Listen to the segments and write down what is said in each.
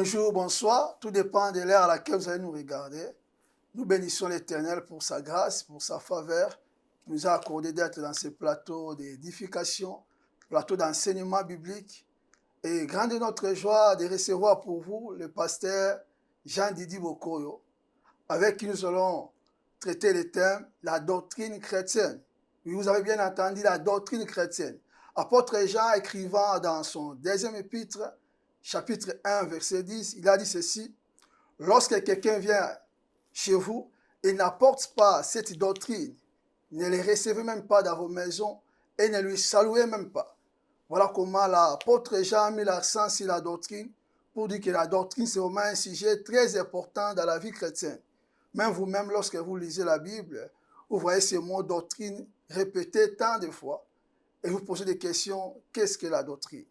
bonjour, bonsoir, tout dépend de l'heure à laquelle vous allez nous regarder. Nous bénissons l'Éternel pour sa grâce, pour sa faveur, qui nous a accordé d'être dans ce plateau d'édification, plateau d'enseignement biblique. Et grande est notre joie de recevoir pour vous le pasteur Jean-Didi Bokoyo, avec qui nous allons traiter le thème « La doctrine chrétienne ». Oui, vous avez bien entendu, la doctrine chrétienne. Apôtre Jean, écrivant dans son deuxième épître, chapitre 1, verset 10, il a dit ceci: « Lorsque quelqu'un vient chez vous et n'apporte pas cette doctrine, ne les recevez même pas dans vos maisons et ne lui saluez même pas. » Voilà comment l'apôtre Jean a mis l'accent sur la doctrine pour dire que la doctrine, c'est vraiment un sujet très important dans la vie chrétienne. Même vous-même, lorsque vous lisez la Bible, vous voyez ce mot doctrine répété tant de fois et vous posez des questions, qu'est-ce que la doctrine?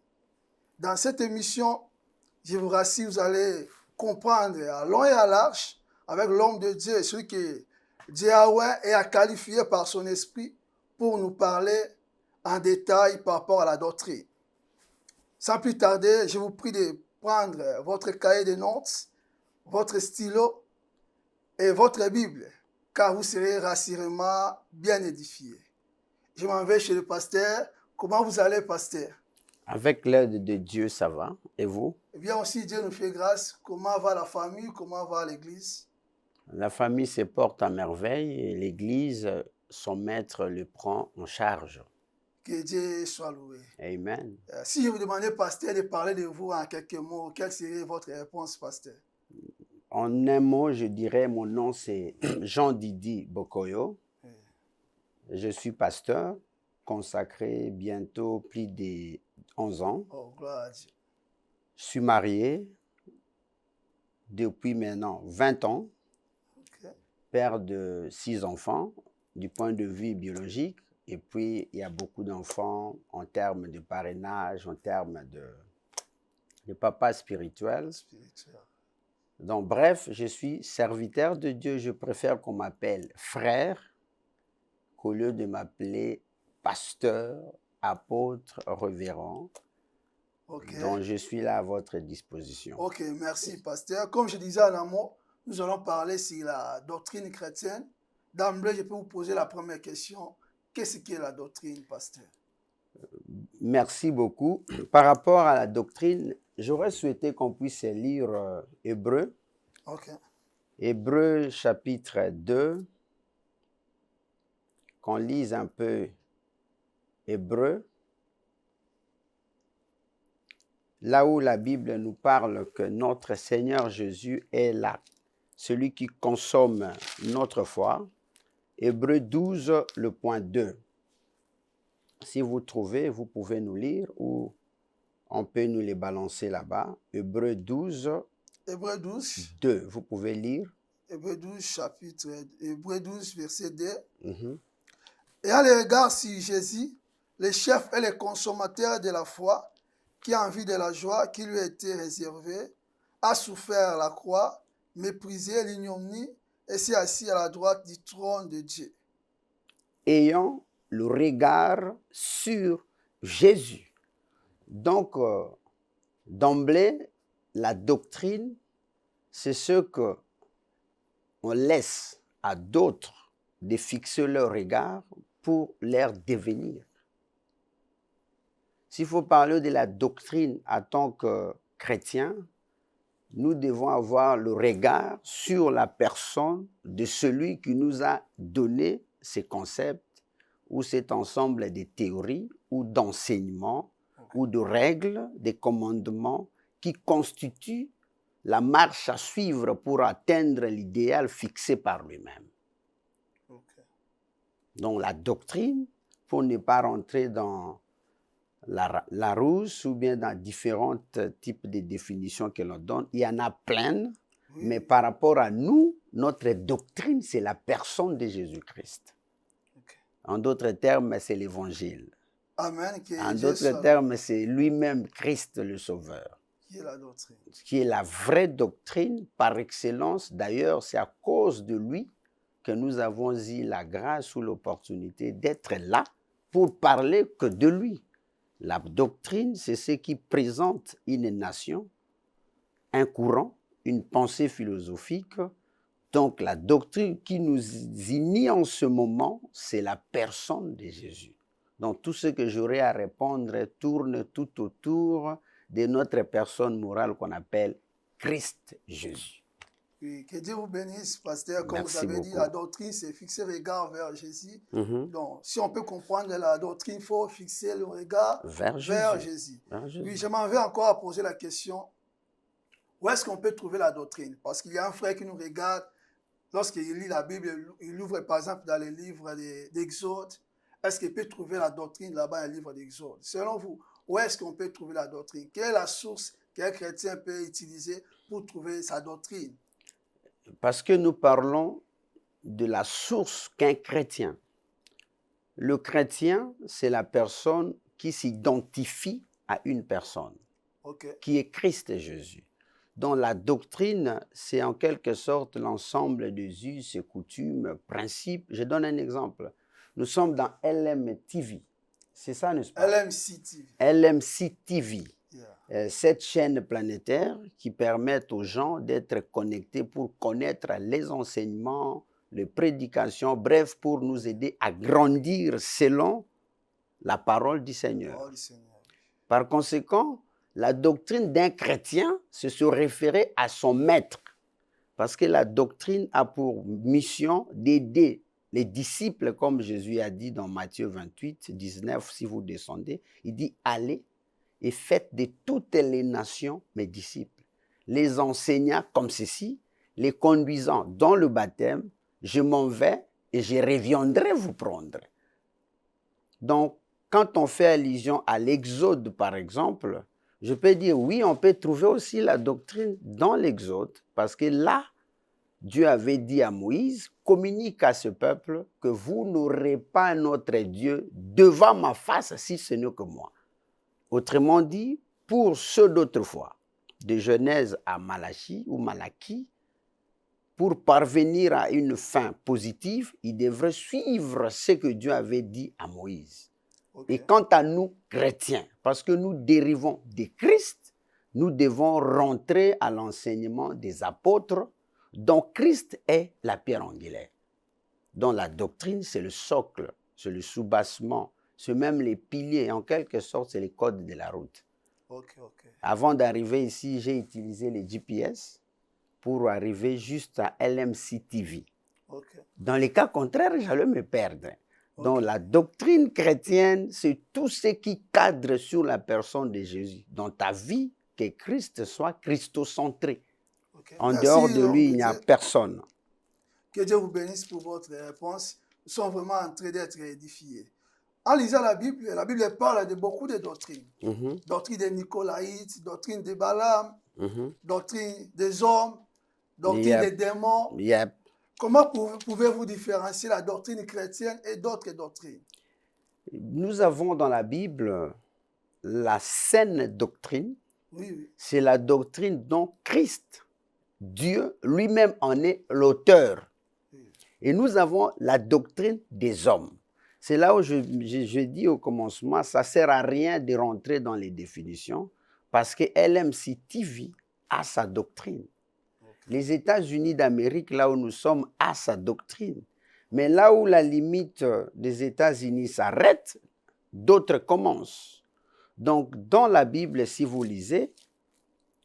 Dans cette émission, je vous rassure, vous allez comprendre à long et à large avec l'homme de Dieu, celui que Dieu a qualifié par son esprit pour nous parler en détail par rapport à la doctrine. Sans plus tarder, je vous prie de prendre votre cahier de notes, votre stylo et votre Bible, car vous serez rassurément bien édifiés. Je m'en vais chez le pasteur. Comment vous allez, pasteur? Avec l'aide de Dieu, ça va. Et vous? Eh bien aussi, Dieu nous fait grâce. Comment va la famille? Comment va l'église? La famille se porte à merveille et l'église, son maître le prend en charge. Que Dieu soit loué. Amen. Si je vous demandais, pasteur, de parler de vous en quelques mots, quelle serait votre réponse, pasteur? En un mot, je dirais, mon nom c'est Jean-Didi Bokoyo. Je suis pasteur, consacré bientôt plus de 11 ans. Oh, gloire à Dieu. Je suis marié depuis maintenant 20 ans, père de 6 enfants du point de vue biologique. Et puis, il y a beaucoup d'enfants en termes de parrainage, en termes de papa spirituel. Donc, bref, je suis serviteur de Dieu. Je préfère qu'on m'appelle frère qu'au lieu de m'appeler pasteur, apôtre, révérend. Donc, je suis là à votre disposition. Ok, merci, pasteur. Comme je disais en amont, nous allons parler sur la doctrine chrétienne. D'emblée, je peux vous poser la première question. Qu'est-ce qu'est la doctrine, pasteur? Merci beaucoup. Par rapport à la doctrine, j'aurais souhaité qu'on puisse lire Hébreux. Ok. Hébreux chapitre 2. Qu'on lise un peu Hébreux. Là où la Bible nous parle que notre Seigneur Jésus est là, celui qui consomme notre foi. Hébreux 12, le point 2. Si vous trouvez, vous pouvez nous lire ou on peut nous les balancer là-bas. Hébreux 12, Hébreux 12. 2. Vous pouvez lire. Hébreux 12, chapitre, Hébreux 12, verset 2. Et à l'égard sur Jésus, le chef et le consommateur de la foi, qui a envie de la joie qui lui a été réservée, a souffert la croix, méprisé l'ignominie et s'est assis à la droite du trône de Dieu. Ayant le regard sur Jésus. Donc, d'emblée, la doctrine, c'est ce que on laisse à d'autres de fixer leur regard pour leur devenir. S'il faut parler de la doctrine en tant que chrétien, nous devons avoir le regard sur la personne de celui qui nous a donné ces concepts ou cet ensemble de théories ou d'enseignements ou de règles, des commandements qui constituent la marche à suivre pour atteindre l'idéal fixé par lui-même. Donc la doctrine, pour ne pas rentrer dans la rousse ou bien dans différents types de définitions que l'on donne, il y en a plein, mais par rapport à nous, notre doctrine, c'est la personne de Jésus-Christ. En d'autres termes, c'est l'évangile. Amen. En d'autres termes, c'est lui-même Christ le Sauveur. Qui est la doctrine. Qui est la vraie doctrine par excellence. D'ailleurs, c'est à cause de lui que nous avons eu la grâce ou l'opportunité d'être là pour parler que de lui. La doctrine, c'est ce qui présente une nation un courant, une pensée philosophique. Donc la doctrine qui nous unit en ce moment, c'est la personne de Jésus. Donc tout ce que j'aurai à répondre tourne tout autour de notre personne morale qu'on appelle Christ Jésus. Oui, que Dieu vous bénisse, pasteur. Comme Merci vous avez beaucoup. dit, la doctrine, c'est fixer le regard vers Jésus. Mhm. Donc, si on peut comprendre la doctrine, il faut fixer le regard Vers Jésus. Vers Jésus. Oui, je m'en vais encore à poser la question, où est-ce qu'on peut trouver la doctrine? Parce qu'il y a un frère qui nous regarde, lorsqu'il lit la Bible, il ouvre par exemple dans les livres d'Exode. Est-ce qu'il peut trouver la doctrine là-bas dans le livre d'Exode? Selon vous, où est-ce qu'on peut trouver la doctrine? Quelle est la source qu'un chrétien peut utiliser pour trouver sa doctrine? Parce que nous parlons de la source qu'un chrétien. Le chrétien, c'est la personne qui s'identifie à une personne, qui est Christ Jésus. Donc la doctrine, c'est en quelque sorte l'ensemble des us et coutumes, principes. Je donne un exemple. Nous sommes dans LMTV. C'est ça, n'est-ce pas? LMC TV. LMC TV. Yeah. Cette chaîne planétaire qui permet aux gens d'être connectés pour connaître les enseignements, les prédications, bref, pour nous aider à grandir selon la parole du Seigneur. Oh, Seigneur. Par conséquent, la doctrine d'un chrétien, c'est se référer à son maître. Parce que la doctrine a pour mission d'aider les disciples, comme Jésus a dit dans Matthieu 28, 19, si vous descendez, il dit « Allez et faites de toutes les nations mes disciples, les enseignant comme ceci, les conduisant dans le baptême, je m'en vais et je reviendrai vous prendre. » Donc, quand on fait allusion à l'Exode, par exemple, je peux dire oui, on peut trouver aussi la doctrine dans l'Exode, parce que là, Dieu avait dit à Moïse, communique à ce peuple que vous n'aurez pas un autre Dieu devant ma face si ce n'est que moi. Autrement dit, pour ceux d'autrefois, de Genèse à Malachie ou Malachie, pour parvenir à une fin positive, ils devraient suivre ce que Dieu avait dit à Moïse. Et quant à nous, chrétiens, parce que nous dérivons de Christ, nous devons rentrer à l'enseignement des apôtres, dont Christ est la pierre angulaire. Dont la doctrine, c'est le socle, c'est le soubassement, c'est même les piliers, en quelque sorte, c'est les codes de la route. Avant d'arriver ici, j'ai utilisé les GPS pour arriver juste à LMC TV. Dans les cas contraires, j'allais me perdre. Donc la doctrine chrétienne, c'est tout ce qui cadre sur la personne de Jésus. Dans ta vie, que Christ soit christocentré. En dehors de lui, il n'y a personne. Que Dieu vous bénisse pour votre réponse. Nous sommes vraiment en train d'être édifiés. En lisant la Bible parle de beaucoup de doctrines. Doctrine des Nicolaïtes, doctrine des Balaam, doctrine des hommes, doctrine des démons. Comment pouvez-vous différencier la doctrine chrétienne et d'autres doctrines? Nous avons dans la Bible la saine doctrine. Oui. C'est la doctrine dont Christ, Dieu lui-même en est l'auteur. Oui. Et nous avons la doctrine des hommes. C'est là où je dis au commencement, ça ne sert à rien de rentrer dans les définitions parce que LMC TV a sa doctrine. Les États-Unis d'Amérique, là où nous sommes, a sa doctrine. Mais là où la limite des États-Unis s'arrête, d'autres commencent. Donc, dans la Bible, si vous lisez,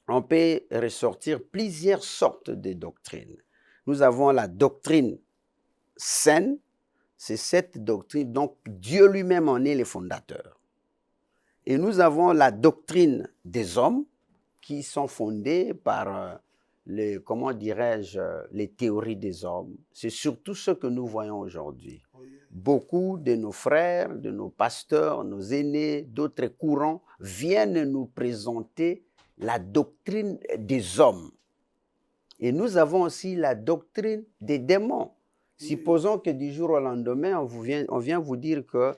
on peut ressortir plusieurs sortes de doctrines. Nous avons la doctrine saine, c'est cette doctrine, donc Dieu lui-même en est le fondateur. Et nous avons la doctrine des hommes qui sont fondées par les théories des hommes. C'est surtout ce que nous voyons aujourd'hui. Beaucoup de nos frères, de nos pasteurs, nos aînés, d'autres courants viennent nous présenter la doctrine des hommes. Et nous avons aussi la doctrine des démons. Supposons que du jour au lendemain, on vient vous dire que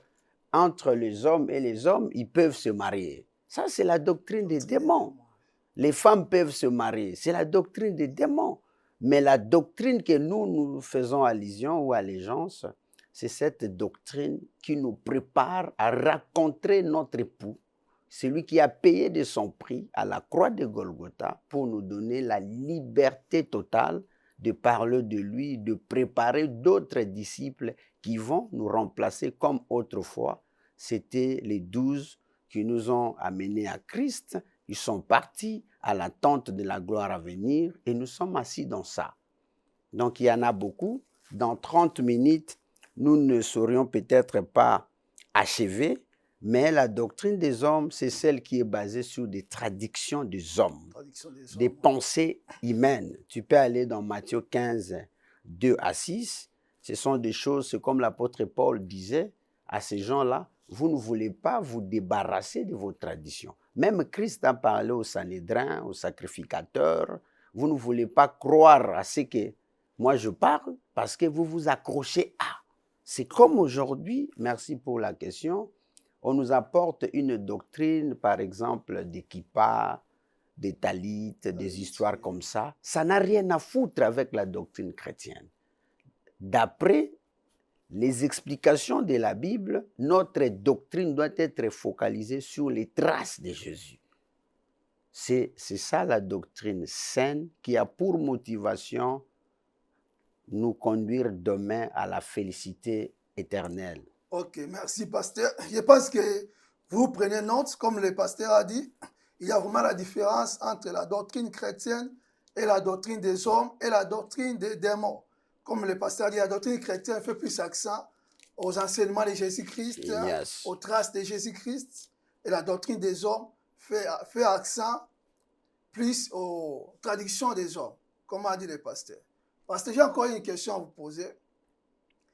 entre les hommes et les hommes, ils peuvent se marier. Ça, c'est la doctrine des démons. Les femmes peuvent se marier. C'est la doctrine des démons. Mais la doctrine que nous faisons allusion ou allégeance, c'est cette doctrine qui nous prépare à rencontrer notre époux, C'est lui qui a payé de son prix à la croix de Golgotha pour nous donner la liberté totale de parler de lui, de préparer d'autres disciples qui vont nous remplacer comme autrefois. C'était les 12 qui nous ont amenés à Christ. Ils sont partis à l'attente de la gloire à venir et nous sommes assis dans ça. Donc il y en a beaucoup. Dans 30 minutes, nous ne saurions peut-être pas achever, mais la doctrine des hommes, c'est celle qui est basée sur des traductions des hommes, des pensées humaines. Tu peux aller dans Matthieu 15, 2 à 6. Ce sont des choses, c'est comme l'apôtre Paul disait à ces gens-là, vous ne voulez pas vous débarrasser de vos traditions. Même Christ a parlé aux Sanhédrins, aux sacrificateurs. Vous ne voulez pas croire à ce que moi je parle parce que vous vous accrochez à. C'est comme aujourd'hui, merci pour la question, on nous apporte une doctrine, par exemple, des kippas, des talites, des histoires comme ça. Ça n'a rien à foutre avec la doctrine chrétienne. D'après les explications de la Bible, notre doctrine doit être focalisée sur les traces de Jésus. C'est ça la doctrine saine qui a pour motivation nous conduire demain à la félicité éternelle. Ok, merci pasteur. Je pense que vous prenez note, comme le pasteur a dit, il y a vraiment la différence entre la doctrine chrétienne et la doctrine des hommes et la doctrine des démons. Comme le pasteur a dit, la doctrine chrétienne fait plus accent aux enseignements de Jésus-Christ, Yes. aux traces de Jésus-Christ, et la doctrine des hommes fait accent plus aux traductions des hommes, comme a dit le pasteur. Pasteur, j'ai encore une question à vous poser.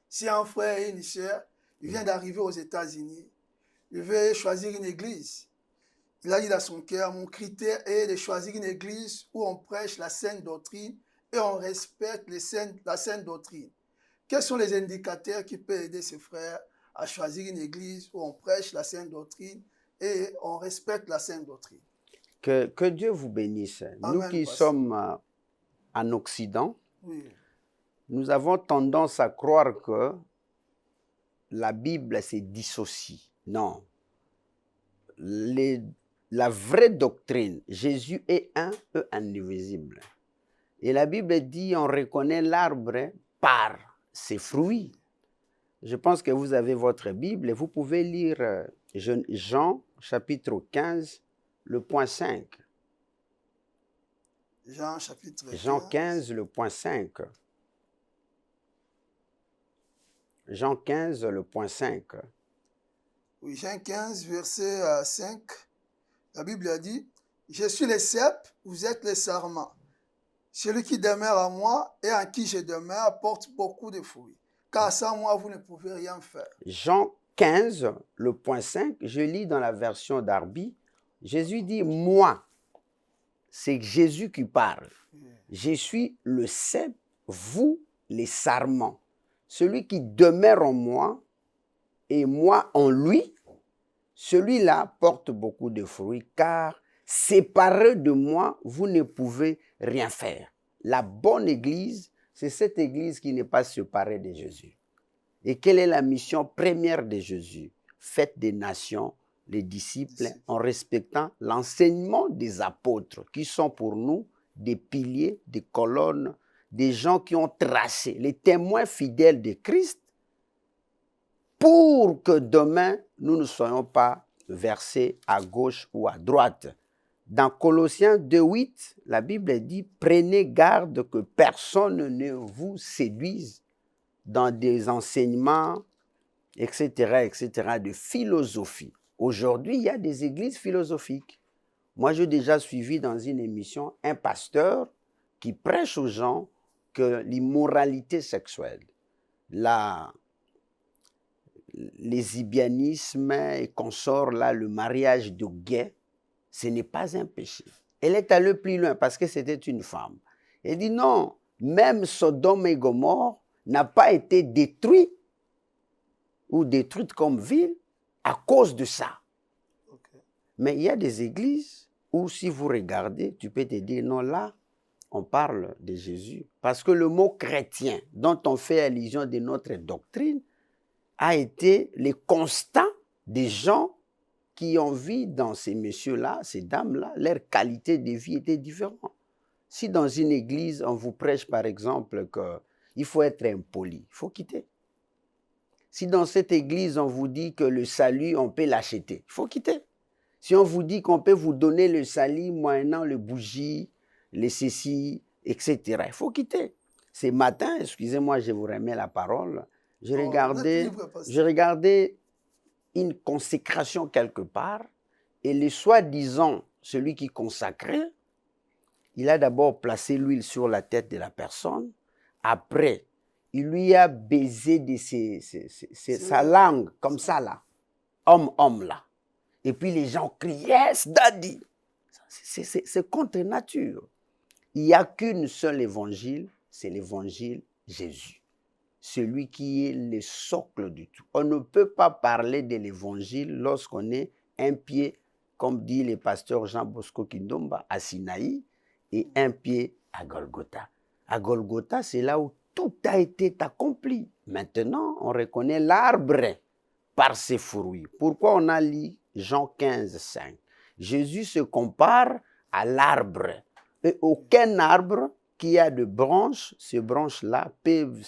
Si un frère et une sœur, il vient d'arriver aux États-Unis, il veut choisir une église. Il a dit dans son cœur, mon critère est de choisir une église où on prêche la saine doctrine et on respecte la saine doctrine. Quels sont les indicateurs qui peuvent aider ces frères à choisir une église où on prêche la saine doctrine et on respecte la saine doctrine? Que Dieu vous bénisse. Amen, nous qui pasteur. sommes en Occident, Oui. nous avons tendance à croire que la Bible se dissocie. Non. La vraie doctrine, Jésus est un et indivisible. Et la Bible dit, on reconnaît l'arbre par ses fruits. Je pense que vous avez votre Bible et vous pouvez lire Jean, chapitre 15, le point 5. Jean, chapitre 15. Jean 15, le point 5. Jean 15, le point 5. Oui, Jean 15, verset 5. La Bible a dit, « Je suis le cep, vous êtes les sarments. Celui qui demeure en moi et en qui je demeure porte beaucoup de fruits. Car sans moi, vous ne pouvez rien faire. » Jean 15, le point 5, je lis dans la version d'Arby. Jésus dit, moi, c'est Jésus qui parle. Je suis le cep, vous les sarments. Celui qui demeure en moi et moi en lui, celui-là porte beaucoup de fruits, car séparé de moi, vous ne pouvez rien faire. La bonne église, c'est cette église qui n'est pas séparée de Jésus. Et quelle est la mission première de Jésus? Faites des nations les disciples en respectant l'enseignement des apôtres, qui sont pour nous des piliers, des colonnes, des gens qui ont tracé, les témoins fidèles de Christ, pour que demain, nous ne soyons pas versés à gauche ou à droite. Dans Colossiens 2,8, la Bible dit « Prenez garde que personne ne vous séduise dans des enseignements, etc., de philosophie. » Aujourd'hui, il y a des églises philosophiques. Moi, j'ai déjà suivi dans une émission un pasteur qui prêche aux gens que l'immoralité sexuelle, lesbianisme et consorts, là, le mariage de gays, ce n'est pas un péché. Elle est allée plus loin parce que c'était une femme. Elle dit non, même Sodome et Gomorrhe n'a pas été détruit ou détruite comme ville à cause de ça. Okay. Mais il y a des églises où si vous regardez, tu peux te dire non, là, on parle de Jésus. Parce que le mot chrétien, dont on fait allusion de notre doctrine, a été le constat des gens qui ont vu dans ces messieurs-là, ces dames-là, leur qualité de vie était différente. Si dans une église, on vous prêche par exemple qu'il faut être impoli, il faut quitter. Si dans cette église, on vous dit que le salut, on peut l'acheter, il faut quitter. Si on vous dit qu'on peut vous donner le salut moyennant le bougie, les ceci, etc., il faut quitter. Ce matin, excusez-moi, je vous remets la parole, je regardais une consécration quelque part, et le soi-disant, celui qui consacrait, il a d'abord placé l'huile sur la tête de la personne, après, il lui a baisé de sa langue, comme ça là, homme là. Et puis les gens crient, yes, daddy. C'est contre nature. Il n'y a qu'une seule évangile, c'est l'évangile Jésus. Celui qui est le socle du tout. On ne peut pas parler de l'évangile lorsqu'on est un pied, comme dit le pasteur Jean Bosco Kindomba, à Sinaï, et un pied à Golgotha. À Golgotha, c'est là où tout a été accompli. Maintenant, on reconnaît l'arbre par ses fruits. Pourquoi on a lu Jean 15, 5? Jésus se compare à l'arbre. Et aucun arbre qui a de branches, ces branches-là peuvent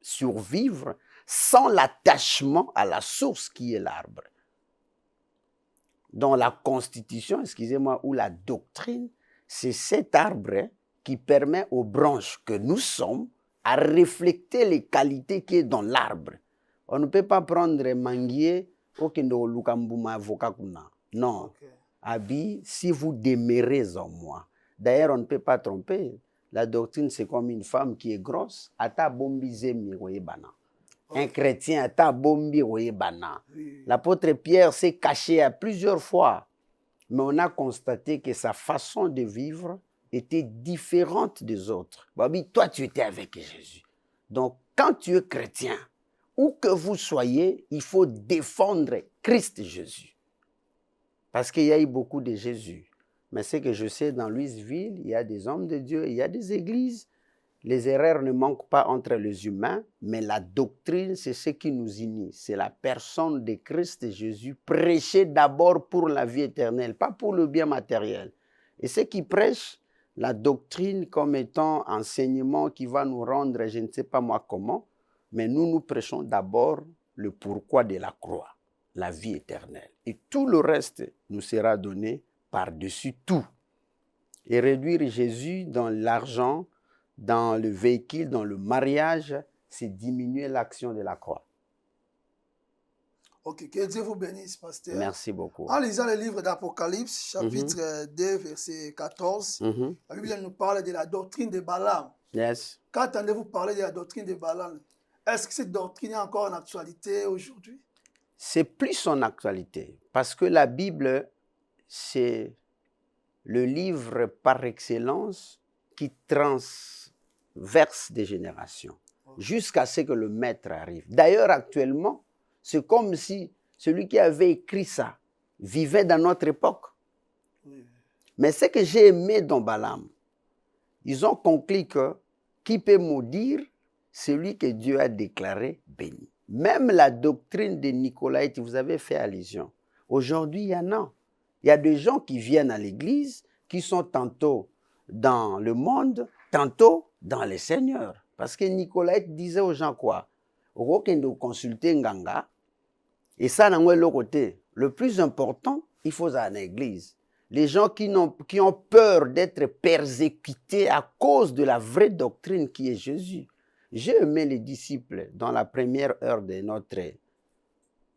survivre sans l'attachement à la source qui est l'arbre. Dans la constitution, excusez-moi, ou la doctrine, c'est cet arbre qui permet aux branches que nous sommes à refléter les qualités qui est dans l'arbre. On ne peut pas prendre manguier au kendo lukambuma vokakuna. Non. Okay. Abi, si vous demeurez en moi. D'ailleurs, on ne peut pas tromper. La doctrine, c'est comme une femme qui est grosse. Ata bombi zemi bana. Un chrétien, ata bombi bana. L'apôtre Pierre s'est caché à plusieurs fois. Mais on a constaté que sa façon de vivre était différente des autres. Babi, toi, tu étais avec Jésus. Donc, quand tu es chrétien, où que vous soyez, il faut défendre Christ Jésus. Parce qu'il y a eu beaucoup de Jésus. Mais ce que je sais, dans Louisville, il y a des hommes de Dieu, il y a des églises. Les erreurs ne manquent pas entre les humains, mais la doctrine, c'est ce qui nous unit. C'est la personne de Christ Jésus, prêchée d'abord pour la vie éternelle, pas pour le bien matériel. Et ceux qui prêchent la doctrine comme étant enseignement qui va nous rendre, je ne sais pas moi comment, mais nous prêchons d'abord le pourquoi de la croix, la vie éternelle. Et tout le reste nous sera donné par-dessus tout. Et réduire Jésus dans l'argent, dans le véhicule, dans le mariage, c'est diminuer l'action de la croix. Ok, que Dieu vous bénisse, pasteur. Merci beaucoup. En lisant le livre d'Apocalypse, chapitre 2, verset 14, la Bible nous parle de la doctrine de Balaam. Yes. Qu'entendez-vous parler de la doctrine de Balaam? Est-ce que cette doctrine est encore en actualité aujourd'hui? C'est plus en actualité, parce que la Bible, c'est le livre par excellence qui transverse des générations, jusqu'à ce que le maître arrive. D'ailleurs, actuellement, c'est comme si celui qui avait écrit ça vivait dans notre époque. Oui. Mais ce que j'ai aimé dans Balaam, ils ont conclu que qui peut maudire celui que Dieu a déclaré béni. Même la doctrine de Nicolaïte, vous avez fait allusion. Aujourd'hui, il y en a. Il y a des gens qui viennent à l'église, qui sont tantôt dans le monde, tantôt dans les seigneurs. Parce que Nicolaïte disait aux gens quoi? De consulter Nganga. Et ça, dans le côté, le plus important, il faut à l'église. Les gens qui ont peur d'être persécutés à cause de la vraie doctrine qui est Jésus. J'ai aimé les disciples dans la première heure de notre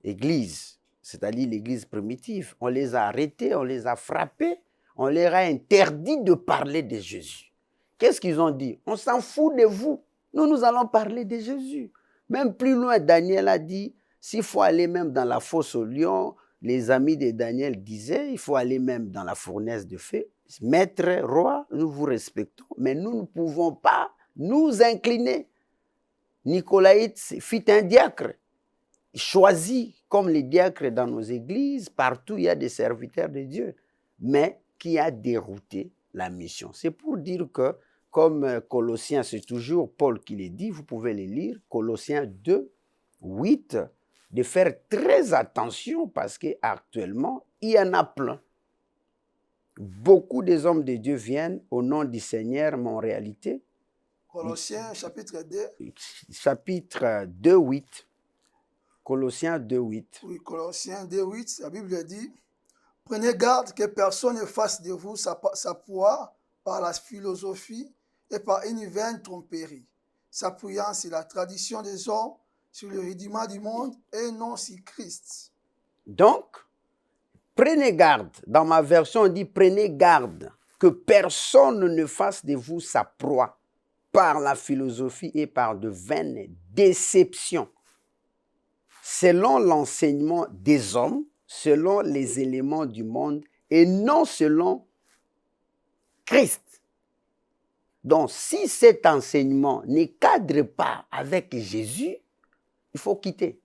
église, c'est-à-dire l'église primitive. On les a arrêtés, on les a frappés, on leur a interdit de parler de Jésus. Qu'est-ce qu'ils ont dit? On s'en fout de vous. Nous allons parler de Jésus. Même plus loin, Daniel a dit, s'il faut aller même dans la fosse au lion, les amis de Daniel disaient, il faut aller même dans la fournaise de feu. Maître, roi, nous vous respectons, mais nous ne pouvons pas nous incliner. Nicolaïte fut un diacre, choisi comme les diacres dans nos églises, partout il y a des serviteurs de Dieu, mais qui a dérouté la mission. C'est pour dire que, comme Colossiens, c'est toujours Paul qui les dit, vous pouvez les lire, Colossiens 2, 8, de faire très attention parce qu'actuellement, il y en a plein. Beaucoup des hommes de Dieu viennent au nom du Seigneur, mais en réalité, Colossiens chapitre 2. Chapitre 2, 8. Colossiens 2, 8. Oui, Colossiens 2, 8, la Bible dit, prenez garde que personne ne fasse de vous sa proie par la philosophie et par une vaine tromperie, s'appuyant sur la tradition des hommes, sur le rudiment du monde et non sur Christ. Donc, prenez garde. Dans ma version, on dit prenez garde que personne ne fasse de vous sa proie par la philosophie et par de vaines déceptions, selon l'enseignement des hommes, selon les éléments du monde et non selon Christ. Donc, si cet enseignement ne cadre pas avec Jésus, il faut quitter.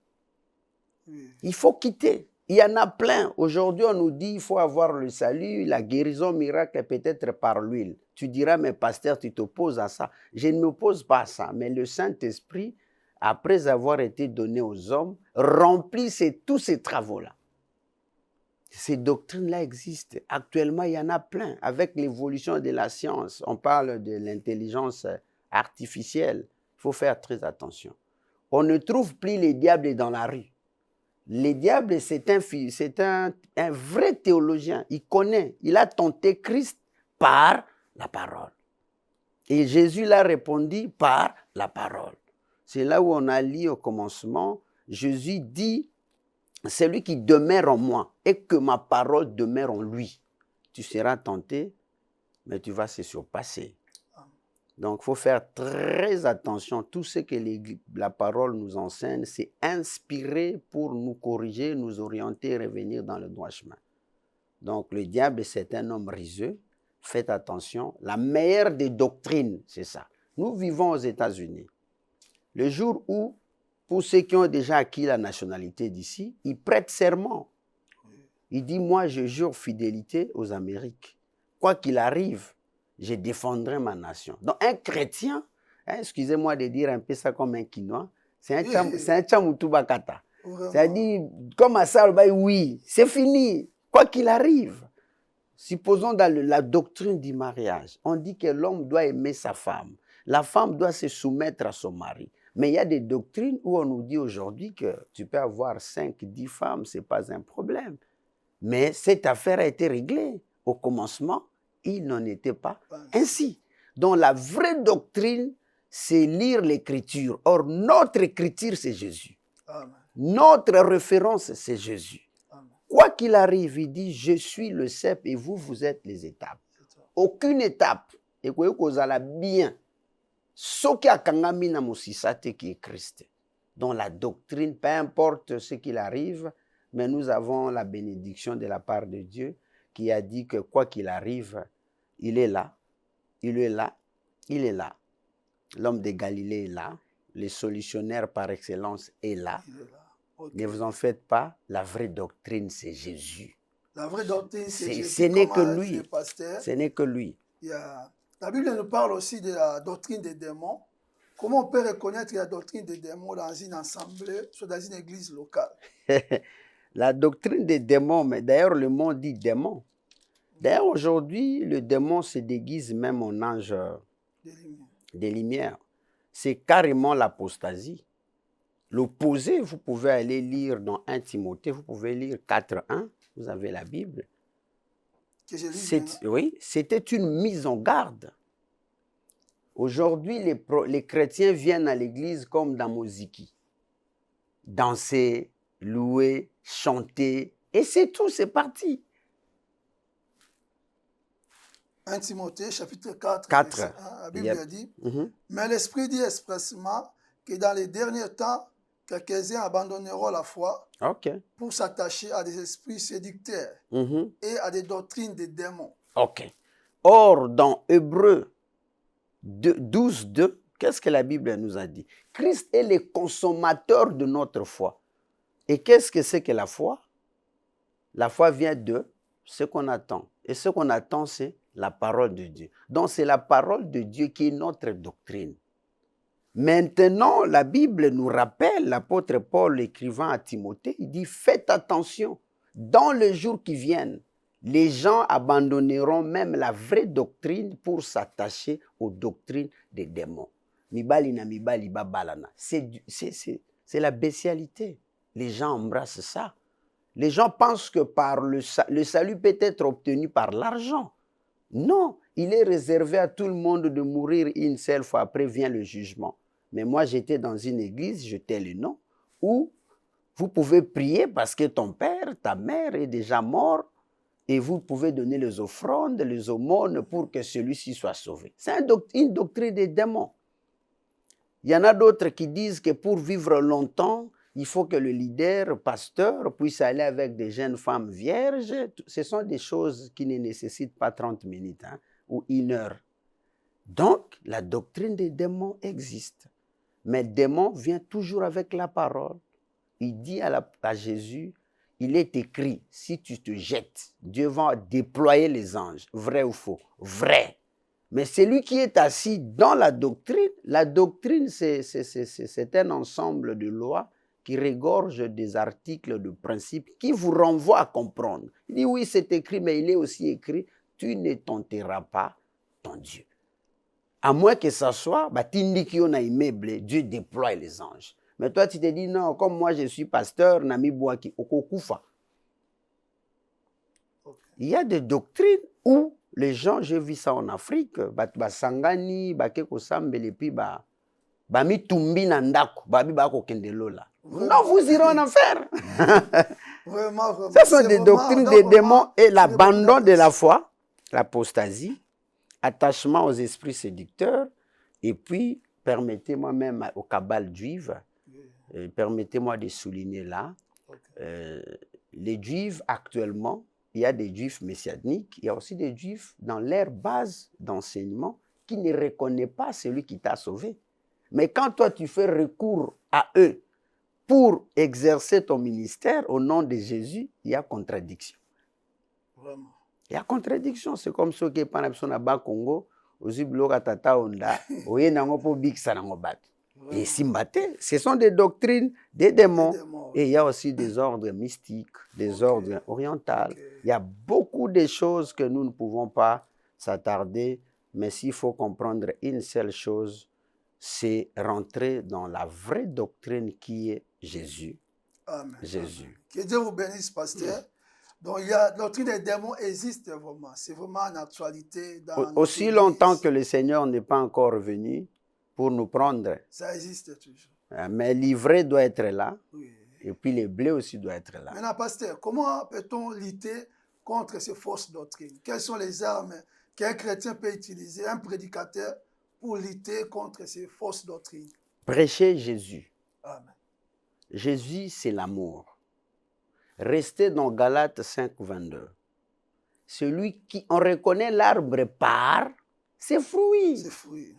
Oui. Il faut quitter. Il y en a plein. Aujourd'hui, on nous dit qu'il faut avoir le salut, la guérison miracle peut-être par l'huile. Tu diras, mais pasteur, tu t'opposes à ça. Je ne m'oppose pas à ça, mais le Saint-Esprit, après avoir été donné aux hommes, remplit tous ces travaux-là. Ces doctrines-là existent. Actuellement, il y en a plein. Avec l'évolution de la science, on parle de l'intelligence artificielle. Il faut faire très attention. On ne trouve plus les diables dans la rue. Le diable, c'est un vrai théologien. Il connaît, il a tenté Christ par la parole. Et Jésus l'a répondu par la parole. C'est là où on a lu au commencement, Jésus dit, c'est lui qui demeure en moi et que ma parole demeure en lui. Tu seras tenté, mais tu vas se surpasser. Donc, il faut faire très attention. Tout ce que la parole nous enseigne, c'est inspiré pour nous corriger, nous orienter, revenir dans le droit chemin. Donc, le diable, c'est un homme riseux. Faites attention. La meilleure des doctrines, c'est ça. Nous vivons aux États-Unis. Le jour où, pour ceux qui ont déjà acquis la nationalité d'ici, ils prêtent serment. Il dit, moi, je jure fidélité aux Amériques. Quoi qu'il arrive, je défendrai ma nation. Donc, un chrétien, excusez-moi de dire un peu ça comme un quinois, c'est un Tchamoutubakata. C'est-à-dire, comme à ça, oui, c'est fini, quoi qu'il arrive. Supposons dans la doctrine du mariage, on dit que l'homme doit aimer sa femme, la femme doit se soumettre à son mari. Mais il y a des doctrines où on nous dit aujourd'hui que tu peux avoir 5, 10 femmes, ce n'est pas un problème. Mais cette affaire a été réglée. Au commencement, il n'en était pas ainsi. Donc la vraie doctrine, c'est lire l'écriture. Or, notre écriture, c'est Jésus. Amen. Notre référence, c'est Jésus. Amen. Quoi qu'il arrive, il dit, je suis le cep et vous, vous êtes les étapes. Aucune étape, et que vous allez bien, ce qui a kangami na musisate qui est Christ. Donc la doctrine, peu importe ce qu'il arrive, mais nous avons la bénédiction de la part de Dieu qui a dit que quoi qu'il arrive, il est là, il est là, il est là. L'homme de Galilée est là, le solutionnaire par excellence est là. Okay. Ne vous en faites pas, la vraie doctrine, c'est Jésus. La vraie doctrine, c'est Jésus. Ce n'est que lui. Ce n'est que lui. La Bible nous parle aussi de la doctrine des démons. Comment on peut reconnaître la doctrine des démons dans une assemblée, soit dans une église locale? La doctrine des démons, mais d'ailleurs le mot dit démon. D'ailleurs aujourd'hui, le démon se déguise même en ange des lumières. C'est carrément l'apostasie. L'opposé, vous pouvez aller lire dans 1 Timothée, vous pouvez lire 4.1, vous avez la Bible. Oui, c'était une mise en garde. Aujourd'hui, les chrétiens viennent à l'église comme dans Moziki. Danser, louer, chanter, et c'est tout, c'est parti. 1 Timothée, chapitre 4, 4. La Bible dit, mais l'Esprit dit expressement que dans les derniers temps, quelques-uns abandonneront la foi pour s'attacher à des esprits séducteurs et à des doctrines des démons. Or, dans Hébreux 12.2, qu'est-ce que la Bible nous a dit? Christ est le consommateur de notre foi. Et qu'est-ce que c'est que la foi? La foi vient de ce qu'on attend. Et ce qu'on attend, c'est la parole de Dieu. Donc, c'est la parole de Dieu qui est notre doctrine. Maintenant, la Bible nous rappelle, l'apôtre Paul écrivant à Timothée, il dit, faites attention, dans les jours qui viennent, les gens abandonneront même la vraie doctrine pour s'attacher aux doctrines des démons. Mibali na mibali babalana. C'est la bestialité. Les gens embrassent ça. Les gens pensent que par le salut peut être obtenu par l'argent. Non, il est réservé à tout le monde de mourir une seule fois. Après vient le jugement. Mais moi, j'étais dans une église, je tais le nom, où vous pouvez prier parce que ton père, ta mère est déjà mort et vous pouvez donner les offrandes, les aumônes pour que celui-ci soit sauvé. C'est une doctrine des démons. Il y en a d'autres qui disent que pour vivre longtemps, il faut que le leader, pasteur, puisse aller avec des jeunes femmes vierges. Ce sont des choses qui ne nécessitent pas 30 minutes ou 1 heure. Donc, la doctrine des démons existe. Mais le démon vient toujours avec la parole. Il dit à Jésus, il est écrit, si tu te jettes, Dieu va déployer les anges. Vrai ou faux? Vrai. Mais celui qui est assis dans la doctrine, c'est un ensemble de lois qui regorge des articles de principes qui vous renvoient à comprendre. Il dit, oui, c'est écrit, mais il est aussi écrit, tu ne tenteras pas ton Dieu. À moins que ça soit, Dieu déploie les anges. Mais toi, tu te dis, non, comme moi je suis pasteur, Nami Boaki, Okokufa. Il y a des doctrines où les gens, j'ai vu ça en Afrique, Sangani, Bakekosambele, puis Mitumbi Nandako, Bako Kendelola. Non, vous irez en enfer. Vraiment. Ce sont des doctrines des démons et l'abandon de la foi, l'apostasie, attachement aux esprits séducteurs, et puis, permettez-moi même au cabal juif, permettez-moi de souligner là, les juifs actuellement, il y a des juifs messianiques, il y a aussi des juifs dans leur base d'enseignement qui ne reconnaissent pas celui qui t'a sauvé. Mais quand toi tu fais recours à eux pour exercer ton ministère au nom de Jésus, il y a contradiction. Vraiment. Il y a contradiction. C'est comme ceux qui parlent de Congo, et Simbate, ce sont des doctrines des démons. Et il y a aussi des ordres mystiques, des ordres orientaux. Il y a beaucoup de choses que nous ne pouvons pas s'attarder. Mais s'il faut comprendre une seule chose, c'est rentrer dans la vraie doctrine qui est Jésus. Amen. Jésus. Que Dieu vous bénisse, pasteur. Donc, la doctrine des démons existe vraiment. C'est vraiment une actualité. Aussi longtemps que le Seigneur n'est pas encore venu pour nous prendre. Ça existe toujours. Mais l'ivraie doit être là. Oui. Et puis le blé aussi doit être là. Maintenant, pasteur, comment peut-on lutter contre ces fausses doctrines? Quelles sont les armes qu'un chrétien peut utiliser, un prédicateur, pour lutter contre ces fausses doctrines? Prêcher Jésus. Amen. Jésus, c'est l'amour. Restez dans Galates 5, 22. Celui qui, on reconnaît l'arbre par ses fruits. Ses fruits.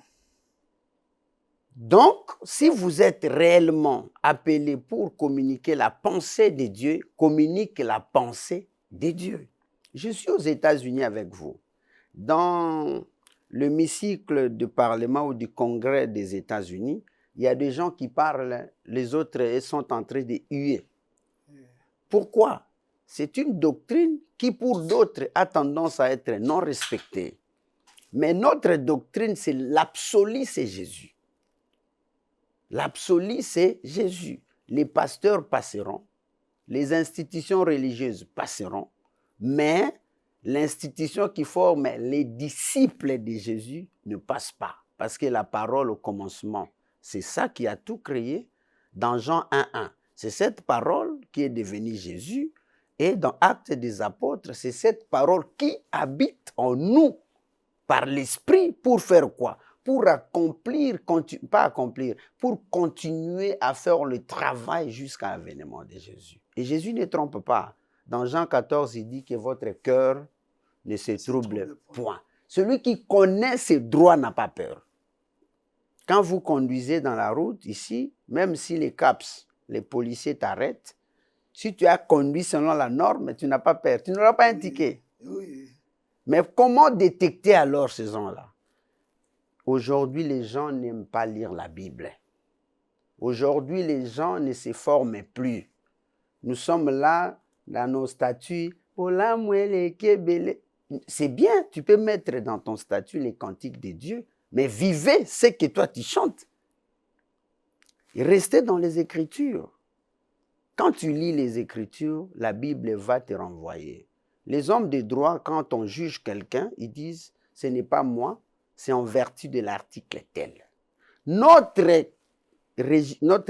Donc, si vous êtes réellement appelé pour communiquer la pensée de Dieu, communique la pensée de Dieu. Je suis aux États-Unis avec vous. Dans l'hémicycle du Parlement ou du Congrès des États-Unis, il y a des gens qui parlent, les autres sont en train de huer. Pourquoi? C'est une doctrine qui, pour d'autres, a tendance à être non respectée. Mais notre doctrine, c'est l'absolu, c'est Jésus. L'absolu, c'est Jésus. Les pasteurs passeront, les institutions religieuses passeront, mais l'institution qui forme les disciples de Jésus ne passe pas. Parce que la parole au commencement, c'est ça qui a tout créé dans Jean 1:1. C'est cette parole qui est devenue Jésus. Et dans Actes des Apôtres, c'est cette parole qui habite en nous par l'Esprit pour faire quoi? Pour accomplir, pas accomplir, pour continuer à faire le travail jusqu'à l'avènement de Jésus. Et Jésus ne trompe pas. Dans Jean 14, il dit que votre cœur ne se trouble point. Celui qui connaît ses droits n'a pas peur. Quand vous conduisez dans la route ici, même si les CAPS, les policiers t'arrêtent, si tu as conduit selon la norme, tu n'as pas peur. Tu n'auras pas un ticket. Oui. Mais comment détecter alors ces gens-là? Aujourd'hui, les gens n'aiment pas lire la Bible. Aujourd'hui, les gens ne se forment plus. Nous sommes là, dans nos statuts. C'est bien, tu peux mettre dans ton statut les cantiques de Dieu, mais vivez ce que toi tu chantes. Et restez dans les Écritures. Quand tu lis les Écritures, la Bible va te renvoyer. Les hommes de droit, quand on juge quelqu'un, ils disent, ce n'est pas moi, c'est en vertu de l'article tel. Notre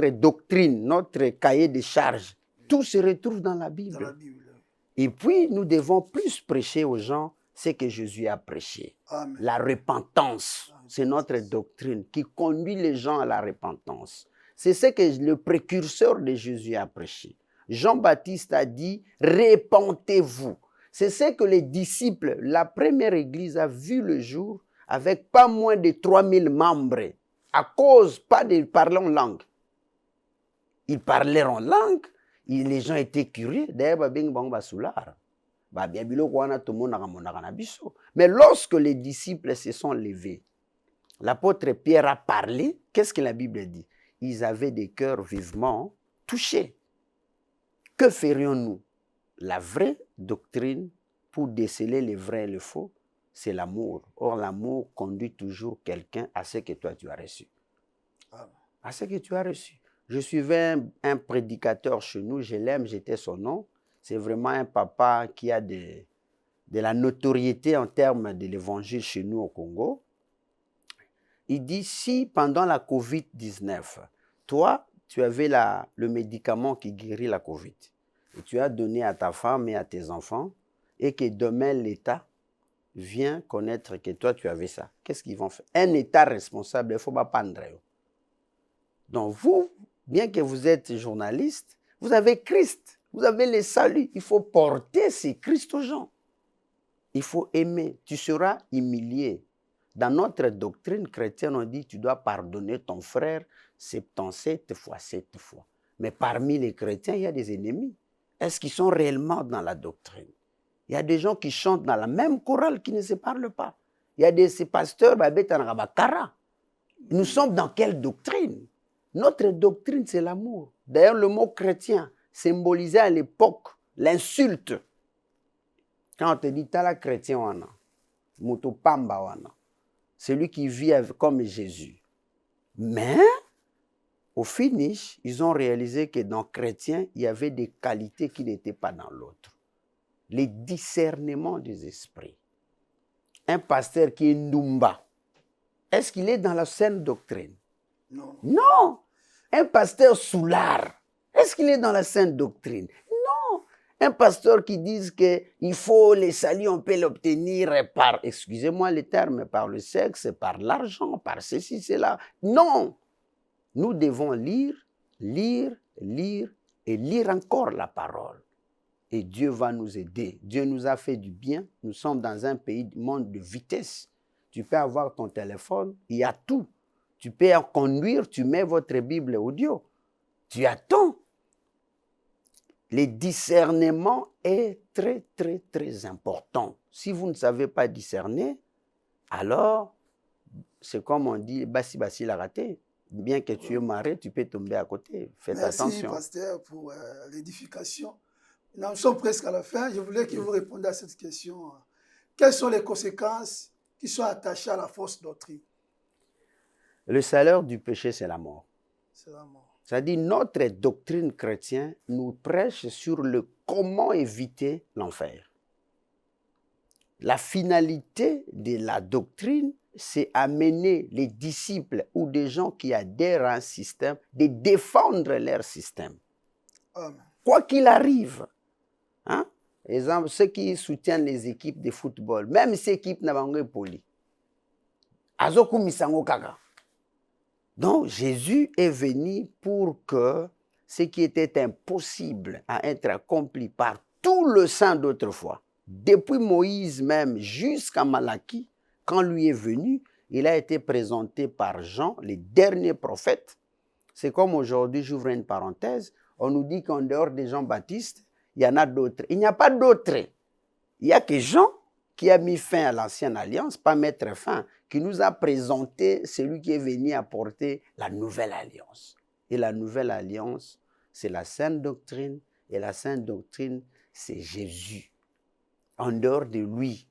doctrine, notre cahier de charges, tout se retrouve dans la Bible. Dans la Bible. Et puis, nous devons plus prêcher aux gens ce que Jésus a prêché. Amen. La repentance, c'est notre doctrine qui conduit les gens à la repentance. C'est ce que le précurseur de Jésus a prêché. Jean-Baptiste a dit, repentez-vous. C'est ce que les disciples, la première église a vu le jour avec pas moins de 3000 membres, à cause, pas de parler en langue. Ils parlaient en langue, les gens étaient curieux. Mais lorsque les disciples se sont levés, l'apôtre Pierre a parlé, qu'est-ce que la Bible dit? Ils avaient des cœurs vivement touchés. Que ferions-nous? La vraie doctrine pour déceler le vrai et le faux, c'est l'amour. Or, l'amour conduit toujours quelqu'un à ce que toi tu as reçu. À ce que tu as reçu. Je suivais un prédicateur chez nous, je l'aime, j'étais son nom. C'est vraiment un papa qui a de la notoriété en termes de l'évangile chez nous au Congo. Il dit, si pendant la COVID-19, toi, tu avais le médicament qui guérit la COVID, et tu as donné à ta femme et à tes enfants, et que demain l'État vient connaître que toi, tu avais ça, qu'est-ce qu'ils vont faire? Un État responsable, il ne faut pas prendre. Donc vous, bien que vous êtes journaliste, vous avez Christ, vous avez le salut. Il faut porter ces Christ aux gens. Il faut aimer. Tu seras humilié. Dans notre doctrine chrétienne, on dit tu dois pardonner ton frère 77 fois 7 fois. Mais parmi les chrétiens, il y a des ennemis. Est-ce qu'ils sont réellement dans la doctrine? Il y a des gens qui chantent dans la même chorale qui ne se parlent pas. Il y a ces pasteurs, nous sommes dans quelle doctrine? Notre doctrine, c'est l'amour. D'ailleurs, le mot chrétien symbolisait à l'époque l'insulte. Quand on te dit, t'as la chrétien, wana, mutu pamba wana, celui qui vit comme Jésus. Mais, au finish, ils ont réalisé que dans chrétien, il y avait des qualités qui n'étaient pas dans l'autre. Les discernements des esprits. Un pasteur qui est Ndumba, est-ce qu'il est dans la saine doctrine? Non. Non. Un pasteur soulard, est-ce qu'il est dans la sainte doctrine? Non. Un pasteur qui dit qu'il faut les salut, on peut l'obtenir par, excusez-moi les termes, par le sexe, par l'argent, par ceci, cela. Non. Nous devons lire, lire, lire et lire encore la parole. Et Dieu va nous aider. Dieu nous a fait du bien. Nous sommes dans un pays du monde de vitesse. Tu peux avoir ton téléphone, il y a tout. Tu peux en conduire, tu mets votre Bible audio. Tu attends. Le discernement est très, très, très important. Si vous ne savez pas discerner, alors, c'est comme on dit, bassi la raté. Bien que tu es marié, tu peux tomber à côté. Faites attention. Merci, pasteur, pour l'édification. Nous sommes presque à la fin. Je voulais que vous répondiez à cette question. Quelles sont les conséquences qui sont attachées à la fausse doctrine? Le salaire du péché, c'est la mort. C'est la mort. C'est-à-dire, notre doctrine chrétienne nous prêche sur le comment éviter l'enfer. La finalité de la doctrine, c'est amener les disciples ou des gens qui adhèrent à un système de défendre leur système. Amen. Quoi qu'il arrive. Hein? Exemple, ceux qui soutiennent les équipes de football, même ces équipes n'ont pas poli. Azoku misango kaka. Donc, Jésus est venu pour que ce qui était impossible à être accompli par tout le saint d'autrefois, depuis Moïse même jusqu'à Malachie, quand lui est venu, il a été présenté par Jean, le dernier prophète. C'est comme aujourd'hui, j'ouvre une parenthèse, on nous dit qu'en dehors de Jean-Baptiste, il y en a d'autres. Il n'y a pas d'autres. Il n'y a que Jean qui a mis fin à l'ancienne alliance, pas mettre fin, qui nous a présenté celui qui est venu apporter la nouvelle alliance. Et la nouvelle alliance, c'est la sainte doctrine, et la sainte doctrine, c'est Jésus. En dehors de lui,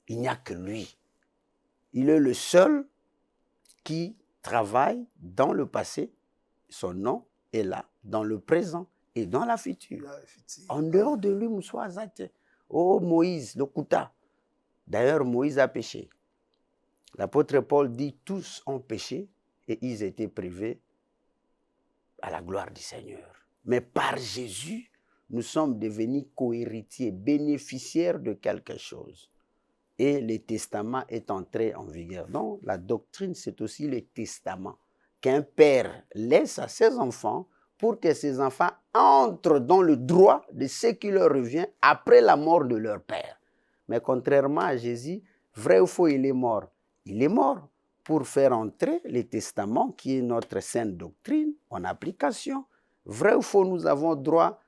il n'y a que lui. Il est le seul qui travaille dans le passé, son nom est là, dans le présent et dans la future. En dehors de lui, Moussa Zate. Oh Moïse, le Kouta. D'ailleurs, Moïse a péché. L'apôtre Paul dit, tous ont péché et ils étaient privés à la gloire du Seigneur. Mais par Jésus, nous sommes devenus co-héritiers, bénéficiaires de quelque chose. Et le testament est entré en vigueur. Donc, la doctrine, c'est aussi le testament qu'un père laisse à ses enfants pour que ses enfants entrent dans le droit de ce qui leur revient après la mort de leur père. Mais contrairement à Jésus, vrai ou faux, il est mort. Il est mort pour faire entrer le testament, qui est notre sainte doctrine, en application. Vrai ou faux, nous avons droit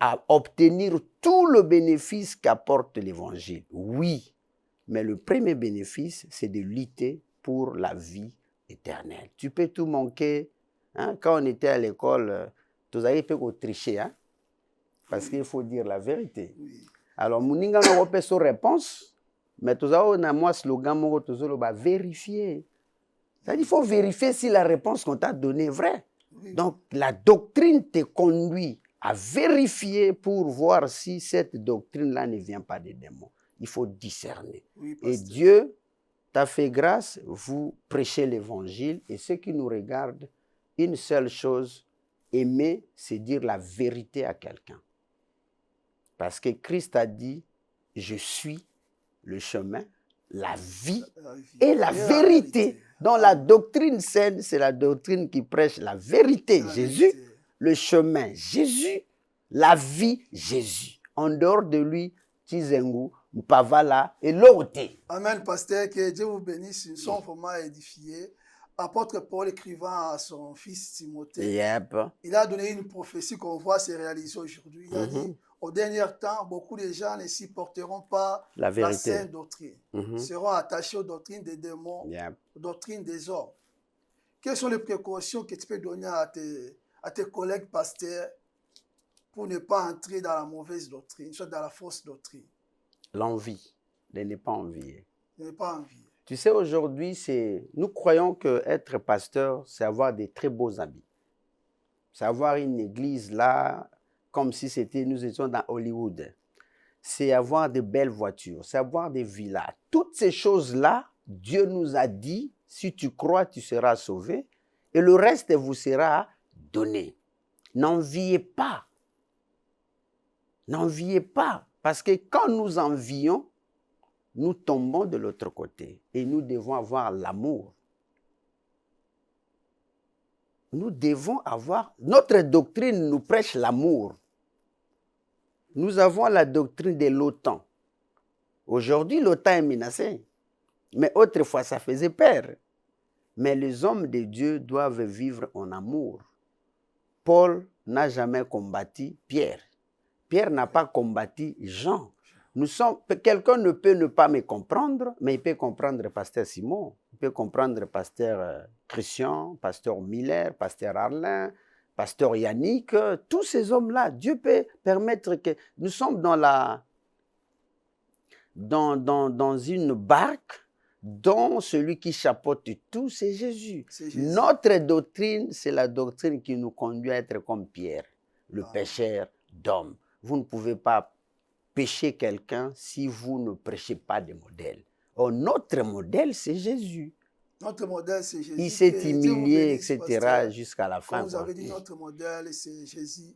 à obtenir tout le bénéfice qu'apporte l'évangile. Oui, mais le premier bénéfice, c'est de lutter pour la vie éternelle. Tu peux tout manquer. Hein? Quand on était à l'école, tu avais pu tricher, hein? Parce qu'il faut dire la vérité. Alors, Mouninga n'a pas son réponse, mais tu as un slogan, tu as vérifier. C'est-à-dire qu'il faut vérifier si la réponse qu'on t'a donnée est vraie. Donc, la doctrine te conduit à vérifier pour voir si cette doctrine-là ne vient pas des démons. Il faut discerner. Et Dieu t'a fait grâce, vous prêchez l'évangile, et ceux qui nous regardent, une seule chose, aimer, c'est dire la vérité à quelqu'un. Parce que Christ a dit, je suis le chemin, la vie et la vérité. Donc la doctrine saine, c'est la doctrine qui prêche la vérité, Jésus, le chemin, Jésus, la vie, Jésus. En dehors de lui, Tizengu, Mpavala et l'autre. Amen, pasteur, que Dieu vous bénisse, ils sont vraiment édifiés. Apôtre Paul écrivant à son fils Timothée, il a donné une prophétie qu'on voit se réaliser aujourd'hui. Il a dit, au dernier temps, beaucoup de gens ne s'y porteront pas la sainte doctrine. Seront attachés aux doctrines des démons, aux doctrines des hommes. Quelles sont les précautions que tu peux donner à tes collègues pasteurs pour ne pas entrer dans la mauvaise doctrine, soit dans la fausse doctrine? L'envie, de ne pas envier. Ne pas envier. Tu sais, aujourd'hui, nous croyons qu'être pasteur, c'est avoir des très beaux habits. C'est avoir une église là, comme si nous étions dans Hollywood. C'est avoir de belles voitures, c'est avoir des villas. Toutes ces choses-là, Dieu nous a dit, si tu crois, tu seras sauvé, et le reste vous sera donné. N'enviez pas. N'enviez pas, parce que quand nous envions, nous tombons de l'autre côté et nous devons avoir l'amour. Nous devons avoir... Notre doctrine nous prêche l'amour. Nous avons la doctrine de l'OTAN. Aujourd'hui, l'OTAN est menacée. Mais autrefois, ça faisait peur. Mais les hommes de Dieu doivent vivre en amour. Paul n'a jamais combattu Pierre. Pierre n'a pas combattu Jean. Quelqu'un ne peut ne pas me comprendre, mais il peut comprendre pasteur Simon, il peut comprendre pasteur Christian, pasteur Miller, pasteur Arlin, pasteur Yannick, tous ces hommes-là. Dieu peut permettre que nous sommes dans une barque dont celui qui chapeaute tout, c'est Jésus. Notre doctrine, c'est la doctrine qui nous conduit à être comme Pierre, le pécheur d'hommes. Vous ne pouvez pas pécher quelqu'un si vous ne prêchez pas de modèle. Or, notre modèle, c'est Jésus. Notre modèle, c'est Jésus. Il s'est humilié, etc., jusqu'à la fin. Comme vous avez dit, notre modèle, c'est Jésus.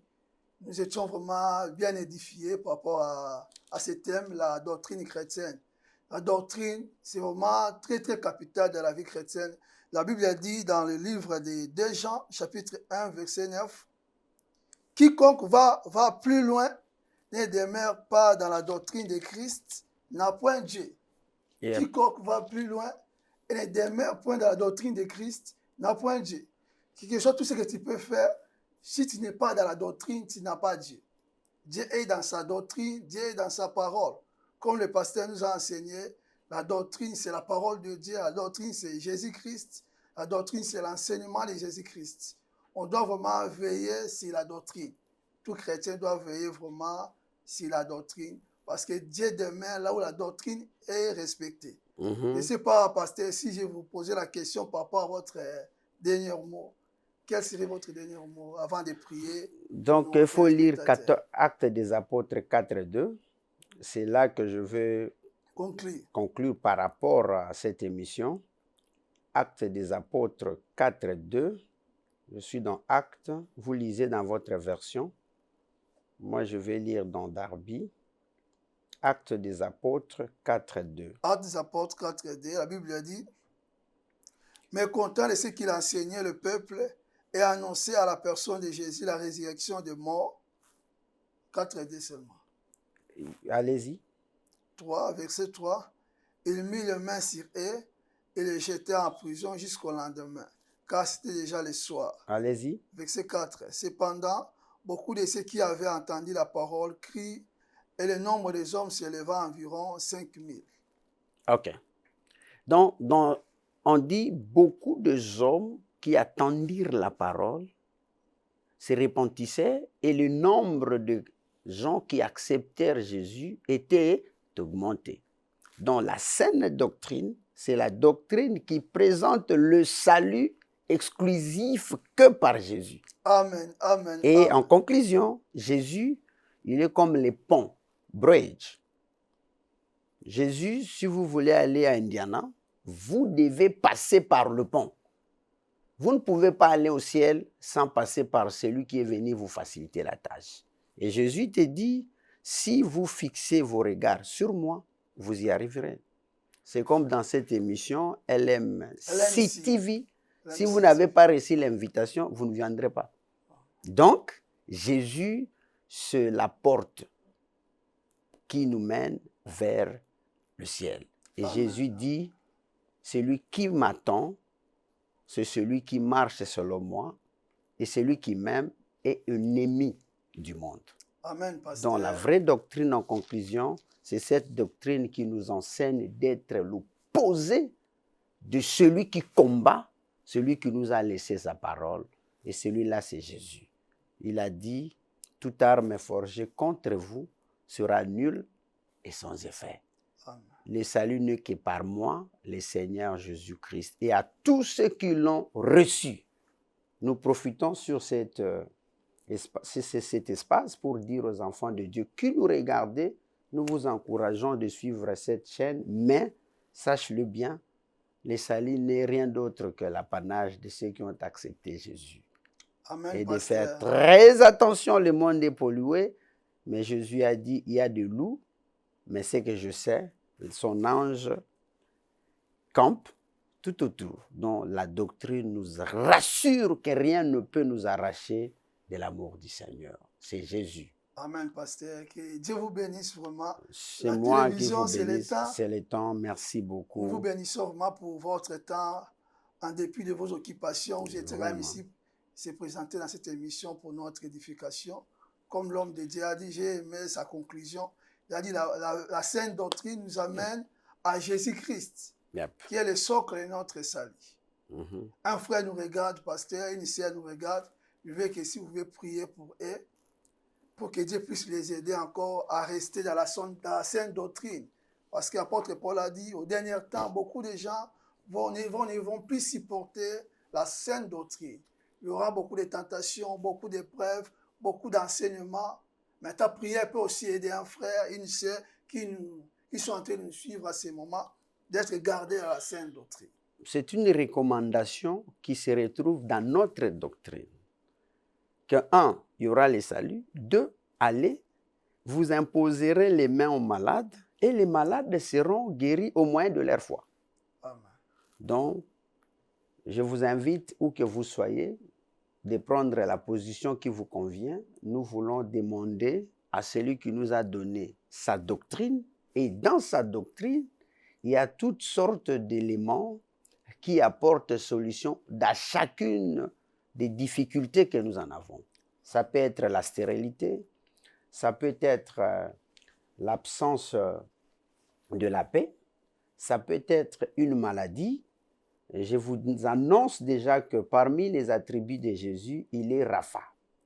Nous étions vraiment bien édifiés par rapport à ce thème, la doctrine chrétienne. La doctrine, c'est vraiment très, très capital de la vie chrétienne. La Bible a dit dans le livre de 2 Jean, chapitre 1, verset 9, « Quiconque va plus loin ne demeure pas dans la doctrine de Christ, n'a point Dieu. » Quiconque va plus loin et ne demeure point dans la doctrine de Christ, n'a point Dieu. Quelque chose, tout ce que tu peux faire, si tu n'es pas dans la doctrine, tu n'as pas Dieu. Dieu est dans sa doctrine, Dieu est dans sa parole. comme le pasteur nous a enseigné, la doctrine, c'est la parole de Dieu. La doctrine, c'est Jésus-Christ. La doctrine, c'est l'enseignement de Jésus-Christ. On doit vraiment veiller sur la doctrine. Tout chrétien doit veiller vraiment sur la doctrine. Parce que Dieu demeure là où la doctrine est respectée. Je ne sais pas, pasteur, si je vous posais la question par rapport à votre dernier mot. Quel serait votre dernier mot avant de prier? Donc, il faut lire Actes des Apôtres 4.2. C'est là que je veux conclure par rapport à cette émission. Actes des Apôtres 4.2. Je suis dans Actes. Vous lisez dans votre version. Moi, je vais lire dans Darby. Actes des Apôtres 4.2. Actes des Apôtres 4.2, la Bible dit: mais content de ce qu'il enseignait le peuple et annonçait à la personne de Jésus la résurrection des morts. 4.2 seulement. Allez-y. 3, verset 3. Il mit les mains sur eux et les jeta en prison jusqu'au lendemain, car c'était déjà le soir. Allez-y. Verset 4. Cependant, beaucoup de ceux qui avaient entendu la parole crient, et le nombre des hommes s'éleva à environ 5000. OK. Donc, on dit beaucoup de hommes qui attendirent la parole se repentissaient et le nombre de gens qui acceptèrent Jésus était augmenté. Donc, la saine doctrine, c'est la doctrine qui présente le salut exclusif que par Jésus. Amen, amen. Et amen. En conclusion, Jésus, il est comme les ponts, bridge. Jésus, si vous voulez aller à Indiana, vous devez passer par le pont. Vous ne pouvez pas aller au ciel sans passer par celui qui est venu vous faciliter la tâche. Et Jésus te dit, si vous fixez vos regards sur moi, vous y arriverez. C'est comme dans cette émission LMC TV. Si vous n'avez pas reçu l'invitation, vous ne viendrez pas. Donc, Jésus, c'est la porte qui nous mène vers le ciel. Et amen. Jésus dit, celui qui m'attend, c'est celui qui marche selon moi, et celui qui m'aime est un ennemi du monde. Amen, pasteur. Donc la vraie doctrine en conclusion, c'est cette doctrine qui nous enseigne d'être l'opposé de celui qui combat, celui qui nous a laissé sa parole, et celui-là c'est Jésus. Il a dit, toute arme forgée contre vous sera nulle et sans effet. Amen. Le salut n'est que par moi, le Seigneur Jésus-Christ. Et à tous ceux qui l'ont reçu, nous profitons sur cet espace pour dire aux enfants de Dieu qui nous regardent, nous vous encourageons de suivre cette chaîne, mais sache-le bien, le salut n'est rien d'autre que l'apanage de ceux qui ont accepté Jésus. Amen, et de pasteur. faire très attention, le monde est pollué, mais Jésus a dit, il y a des loups, mais ce que je sais, son ange campe tout autour. Donc la doctrine nous rassure que rien ne peut nous arracher de l'amour du Seigneur. C'est Jésus. Amen, pasteur. Que Dieu vous bénisse vraiment. C'est moi qui vous bénisse. C'est le temps. Merci beaucoup. Nous vous bénissons vraiment pour votre temps, en dépit de vos occupations. Vous êtes là ici, se présenter dans cette émission pour notre édification. Comme l'homme de Dieu a dit, j'ai aimé sa conclusion. Il a dit la sainte doctrine nous amène à Jésus-Christ, qui est le socle de notre salut. Un frère nous regarde, pasteur, une sœur nous regarde. Je veux que si vous pouvez prier pour eux, pour que Dieu puisse les aider encore à rester dans la sainte doctrine. Parce que l'apôtre Paul a dit, au dernier temps, beaucoup de gens ne vont plus supporter la sainte doctrine. Il y aura beaucoup de tentations, beaucoup d'épreuves, beaucoup d'enseignements. Mais ta prière peut aussi aider un frère, une sœur qui sont en train de nous suivre à ces moments, d'être gardés à la sainte doctrine. C'est une recommandation qui se retrouve dans notre doctrine. Que 1, il y aura le salut. 2, allez, vous imposerez les mains aux malades et les malades seront guéris au moyen de leur foi. Amen. Donc, je vous invite, où que vous soyez, de prendre la position qui vous convient. Nous voulons demander à celui qui nous a donné sa doctrine. Et dans sa doctrine, il y a toutes sortes d'éléments qui apportent solution à chacune des difficultés que nous en avons. Ça peut être la stérilité, ça peut être l'absence de la paix. Ça peut être une maladie. Je vous annonce déjà que parmi les attributs de Jésus, il est Rapha.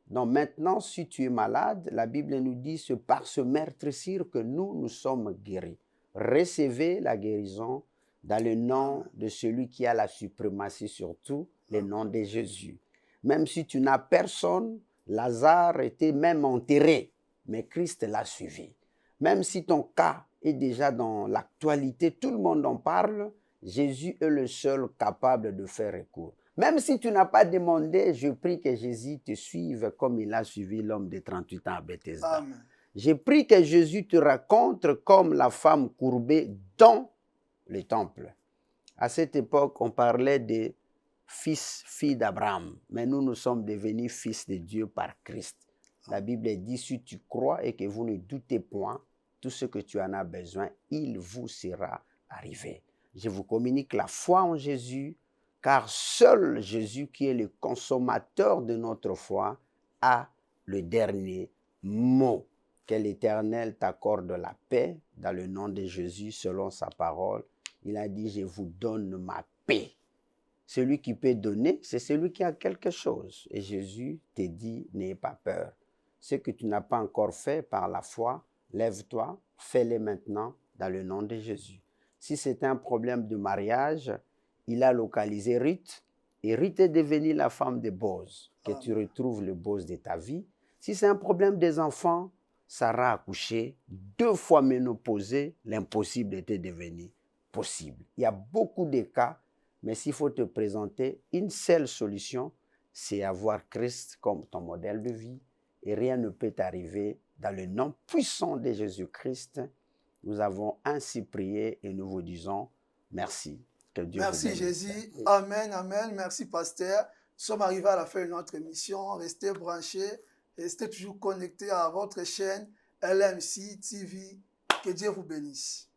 Donc maintenant, si tu es malade, la Bible nous dit c'est par ce meurtrissure que nous sommes guéris. Recevez la guérison dans le nom de celui qui a la suprématie sur tout, le nom de Jésus. Même si tu n'as personne, Lazare était même enterré, mais Christ l'a suivi. Même si ton cas est déjà dans l'actualité, tout le monde en parle, Jésus est le seul capable de faire recours. Même si tu n'as pas demandé, je prie que Jésus te suive comme il a suivi l'homme de 38 ans à Bethesda. Amen. Je prie que Jésus te rencontre comme la femme courbée dans le temple. À cette époque, on parlait de filles d'Abraham, mais nous sommes devenus fils de Dieu par Christ. La Bible dit, si tu crois et que vous ne doutez point, tout ce que tu en as besoin, il vous sera arrivé. Je vous communique la foi en Jésus, car seul Jésus, qui est le consommateur de notre foi, a le dernier mot. Que l'Éternel t'accorde la paix dans le nom de Jésus, selon sa parole. Il a dit, je vous donne ma paix. Celui qui peut donner, c'est celui qui a quelque chose. Et Jésus te dit, n'aie pas peur. Ce que tu n'as pas encore fait par la foi, lève-toi, fais-le maintenant dans le nom de Jésus. Si c'est un problème de mariage, il a localisé Ruth, et Ruth est devenue la femme de Boz, que tu retrouves le Boz de ta vie. Si c'est un problème des enfants, Sarah a accouché, 2 fois ménopausée, l'impossible était devenu possible. Il y a beaucoup de cas, mais s'il faut te présenter une seule solution, c'est avoir Christ comme ton modèle de vie, et rien ne peut t'arriver. Dans le nom puissant de Jésus-Christ, nous avons ainsi prié et nous vous disons merci. Que Dieu merci vous bénisse. Jésus. Amen, amen. Merci pasteur. Nous sommes arrivés à la fin de notre émission. Restez branchés, restez toujours connectés à votre chaîne LMC TV. Que Dieu vous bénisse.